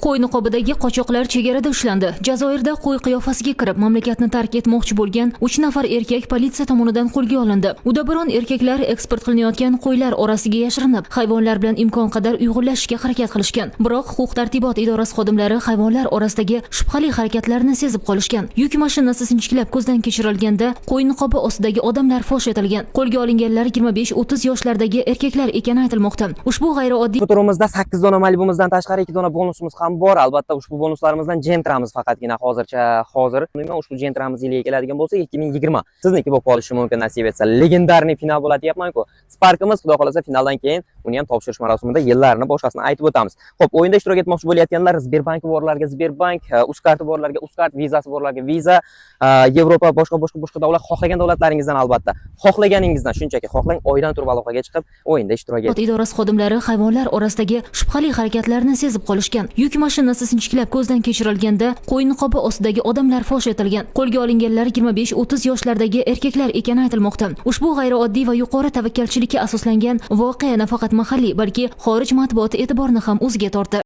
Qo'y niqobidagi qochoqlar chegarada ushlandi. Jazoirda qo'y qiyofasiga kirib, mamlakatni tark etmoqchi bo'lgan 3 nafar erkak politsiya tomonidan qo'lga olindi. Udabiron erkaklar eksport qilinayotgan qo'ylar orasiga yashirinib, hayvonlar bilan imkon qadar uyg'unlashishga harakat qilishgan. Biroq huquq-tartibot idorasi xodimlari hayvonlar orasidagi shubhali harakatlarni sezib qolishgan. Yuk mashinasi sinchiklab ko'zdan kechirilganda, qo'y niqobi ostidagi odamlar fosh etilgan. Qo'lga olinganlar 25-30 yoshlardagi erkaklar ekani aytilmoqda. Ushbu g'ayrioddiy Futurimizda 8 dona Malibumizdan tashqari 2 dona bonusimiz ham bor. Albatta ushbu bonuslarimizdan Gentramiz faqatgina hozir. Umuman ushbu Gentramiz yiliga keladigan bo'lsa 2020. Sizniki bo'lib qolishi mumkin nasib etsa. Legendarniy final bo'ladi deyapman-ku. Sparkimiz xudo xolasa finaldan keyin uni ham topshirish marosimida yillarni boshqasini aytib o'tamiz. Xo'p, o'yinda ishtirok etmoqchi bo'layotganlar Sberbank borlarga Sberbank, Uzcard borlarga Uzcard, Vizasi borlarga Visa, Yevropa boshqa davlat xohlagan davlatlaringizdan albatta. Xohlaganingizdan shunchaki xohlang oydan turib aloqaga chiqib o'yinda ishtirok eting. idorasi xodimlari hayvonlar orasidagi shubhali harakatlarni sezib qolishgan. Yuk mashinasi sinchiklab ko'zdan kechirilganda, qo'y niqobi ostidagi odamlar fosh etilgan. Qo'lga olinganlar 25-30 yoshlardagi erkaklar ekani aytilmoqda. Ushbu g'ayrioddiy va yuqori tavakkalchilikka asoslangan voqea nafaqat mahalliy, balki xorij matbuoti e'tiborini ham o'ziga tortdi.